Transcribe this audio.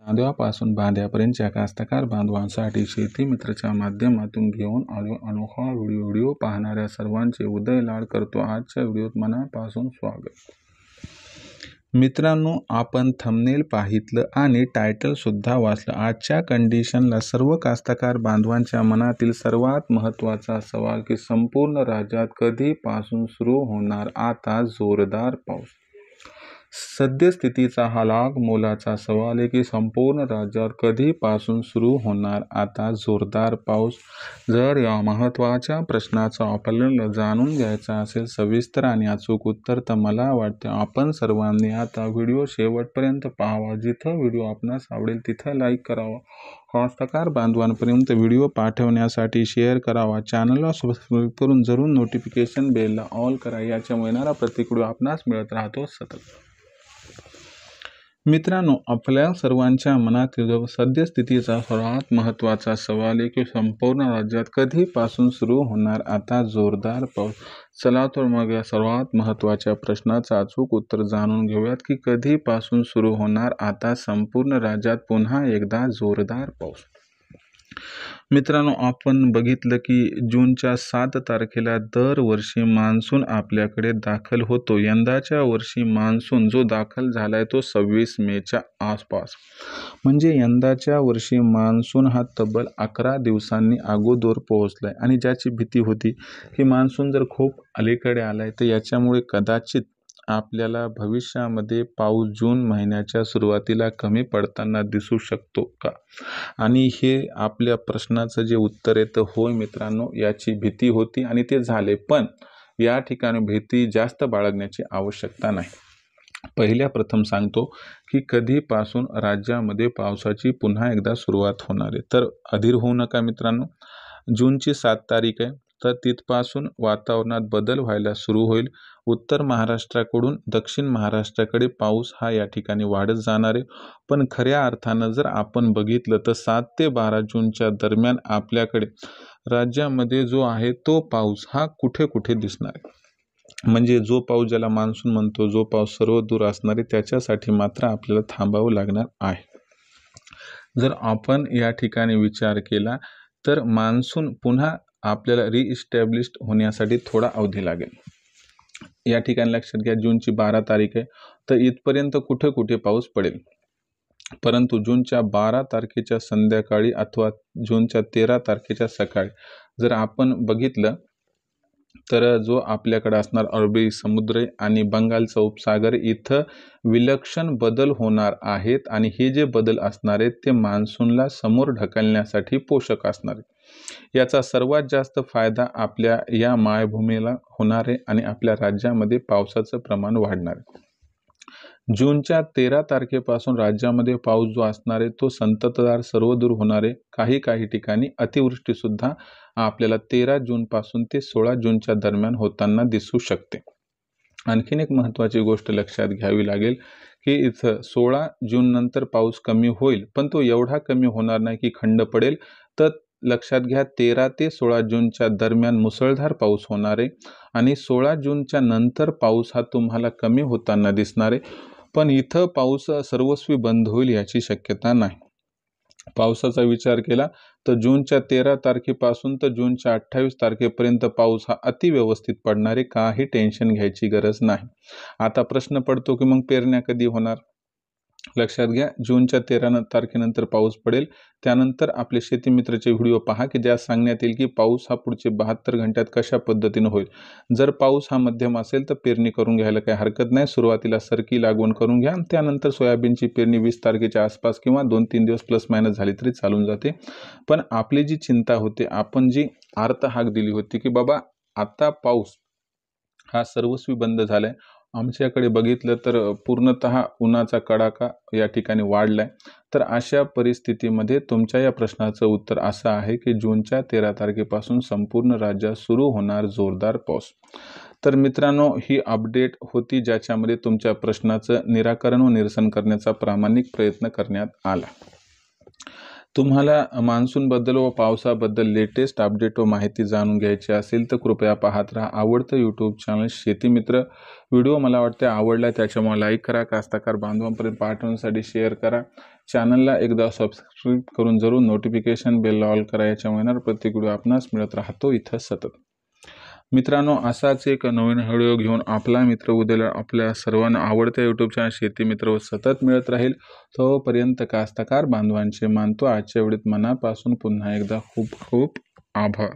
बांध्यापासून बांध्यापर्यंतच्या कास्तकार बांधवांसाठी शेती मित्रच्या माध्यमातून घेऊन आलो अनोखा व्हिडिओ पाहणाऱ्या सर्वांचे उदय लाड करतो। आजच्या व्हिडिओत मनापासून स्वागत। मित्रांनो, आपण थंबनेल पाहितलं आणि टायटल सुद्धा वाचलं। आजच्या कंडिशनला सर्व कास्तकार बांधवांच्या मनातील सर्वात महत्त्वाचा सवाल की संपूर्ण राज्यात कधीपासून सुरू होणार आता जोरदार पाऊस। सद्यस्थितीचा हा लाख मोलाचा सवाल आहे की संपूर्ण राज्यात कधीपासून सुरू होणार आता जोरदार पाऊस। जर या महत्त्वाच्या प्रश्नाचं आपल्याला जाणून घ्यायचं असेल सविस्तर आणि अचूक उत्तर, तर मला वाटते आपण सर्वांनी आता व्हिडिओ शेवटपर्यंत पाहावा। जिथं व्हिडिओ आपणास आवडेल तिथं लाईक करावा, कास्तकार बांधवांपर्यंत व्हिडिओ पाठवण्यासाठी शेअर करावा, चॅनलला सबस्क्राईब करून जरूर नोटिफिकेशन बेलला ऑल करा। याच्यामुळे येणारा प्रत्येक व्हिडिओ आपणास मिळत राहतो सतत। मित्रांनो, आपल्या सर्वांच्या मनातील सद्यस्थितीचा सर्वात महत्त्वाचा सवाल आहे की संपूर्ण राज्यात कधीपासून सुरू होणार आता जोरदार पाऊस। चला तर मग या सर्वात महत्त्वाच्या प्रश्नाचं अचूक उत्तर जाणून घेऊयात की कधीपासून सुरू होणार आता संपूर्ण राज्यात पुन्हा एकदा जोरदार पाऊस। मित्रांनो, आपण बघितलं की जूनच्या 7 तारखेला दरवर्षी मान्सून आपल्याकडे दाखल होतो। यंदाच्या वर्षी मान्सून जो दाखल झालाय तो 26 मेच्या आसपास, म्हणजे यंदाच्या वर्षी मान्सून हा तब्बल 11 दिवसांनी अगोदर पोहोचलाय। आणि ज्याची भीती होती की मान्सून जर खूप अलीकडे आलाय तर याच्यामुळे कदाचित आपल्याला भविष्यामध्ये पाऊस जून महिन्याच्या सुरुवातीला कमी पडताना दिसू शकतो का, आणि हे आपल्या प्रश्नाचं जे उत्तर आहे तर होय मित्रांनो, याची भीती होती आणि ते झाले। पण या ठिकाणी भीती जास्त बाळगण्याची आवश्यकता नाही। पहिल्या प्रथम सांगतो की कधीपासून राज्यामध्ये पावसाची पुन्हा एकदा सुरुवात होणार आहे। तर अधीर होऊ नका मित्रांनो, जूनची 7 तारीख आहे तर तिथपासून वातावरणात बदल व्हायला सुरू होईल। उत्तर महाराष्ट्राकडून दक्षिण महाराष्ट्राकडे पाऊस हा या ठिकाणी वाढत जाणार आहे। पण खऱ्या अर्थानं जर आपण बघितलं तर 7 ते 12 जूनच्या दरम्यान आपल्याकडे राज्यामध्ये जो आहे तो पाऊस हा कुठे कुठे दिसणार आहे। म्हणजे जो पाऊस ज्याला मान्सून म्हणतो, जो पाऊस सर्व दूर असणार आहे, त्याच्यासाठी मात्र आपल्याला थांबावं लागणार आहे। जर आपण या ठिकाणी विचार केला तर मान्सून पुन्हा आपल्याला रिइस्टॅब्लिश्ड होण्यासाठी थोडा अवधी लागेल। या ठिकाणी लक्षात घ्या, जूनची 12 तारीख आहे तर इथपर्यंत कुठे कुठे पाऊस पडेल, परंतु जूनच्या 12 तारखेच्या संध्याकाळी अथवा जूनच्या 13 तारखेच्या सकाळी जर आपण बघितलं तर जो आपल्याकडे असणार अरबी समुद्र आणि बंगालचा उपसागर, इथं विलक्षण बदल होणार आहेत आणि हे जे बदल असणार आहेत ते मान्सूनला समोर ढकलण्यासाठी पोषक असणार आहे। याचा सर्वात जास्त फायदा आपल्या या मायभूमीला होणार आहे आणि आपल्या राज्यामध्ये पावसाचं प्रमाण वाढणार आहे। जूनच्या 13 तारखेपासून राज्यामध्ये पाऊस जो असणार आहे तो संततधार सर्वदूर होणार आहे। काही ठिकाणी अतिवृष्टी सुद्धा आपल्याला 13 जून पासून ते 16 जूनच्या दरम्यान होताना दिसू शकते। आणखीन एक महत्त्वाची गोष्ट लक्षात घ्यावी लागेल की इथं 16 जून नंतर पाऊस कमी होईल, पण तो एवढा कमी होणार नाही की खंड पडेल। तर लक्षात घ्या, 13 ते 16 जूनच्या दरम्यान मुसळधार पाऊस होणार आहे आणि 16 जूनच्या नंतर पाऊस हा तुम्हाला कमी होताना दिसणार आहे। पण इथं पाऊस सर्वस्वी बंद होईल याची शक्यता नाही। पावसाचा विचार केला तर जूनच्या 13 तारखेपासून तर जूनच्या 28 तारखेपर्यंत पाऊस हा अतिव्यवस्थित पडणार आहे, काही टेन्शन घ्यायची गरज नाही। आता प्रश्न पडतो की मग पेरण्या कधी होणार। लक्षात घ्या, जूनच्या 13 तारखेनंतर पाऊस पडेल, त्यानंतर आपले शेती मित्रचे व्हिडिओ पहा की ज्यात सांगण्यात येईल की पाऊस हा पुढचे 72 घंट्यात कशा पद्धतीने होईल। जर पाऊस हा मध्यम असेल तर पेरणी करून घ्यायला काही हरकत नाही। सुरुवातीला सरकी लागवण करून घ्या, त्यानंतर सोयाबीनची पेरणी 20 तारखेच्या आसपास किंवा 2-3 दिवस प्लस मायनस झाली तरी चालून जाते। पण आपली जी चिंता होते, आपण जी आर्तहाक दिली होती की बाबा आता पाऊस हा सर्वस्वी बंद झालाय, आमच्याकडे बघितलं तर पूर्णतः उन्हाचा कडाका या ठिकाणी वाढलाय, तर अशा परिस्थितीमध्ये तुमच्या या प्रश्नाचं उत्तर असं आहे की जूनच्या 13 तारखेपासून संपूर्ण राज्यात सुरू होणार जोरदार पाऊस। तर मित्रांनो, ही अपडेट होती ज्याच्यामध्ये तुमच्या प्रश्नाचं निराकरण व निरसन करण्याचा प्रामाणिक प्रयत्न करण्यात आला। तुम्हाला मान्सूनबद्दल व पावसाबद्दल लेटेस्ट अपडेट व माहिती जाणून घ्यायची असेल तर कृपया पाहत राहा आवडतं यूट्यूब चॅनल शेतीमित्र. व्हिडिओ मला वाटते आवडला त्याच्यामुळे लाईक करा, कास्तकार बांधवांपर्यंत पाठवण्यासाठी शेअर करा. चॅनलला एकदा सबस्क्राईब करून जरूर नोटिफिकेशन बेल ऑल करा. याच्यामुळे येणार प्रत्येक व्हिडिओ आपणास मिळत राहतो इथं सतत. मित्रांनो, असाच एक नवीन व्हिडिओ घेऊन आपला मित्र उद्याला आपल्या सर्वांना आवडत्या यूट्यूब चॅनल शेतीमित्र व सतत मिळत राहील. तोपर्यंत कास्तकार बांधवांचे मानतो आजच्या व्हिडिओत मनापासून पुन्हा एकदा खूप खूप आभार.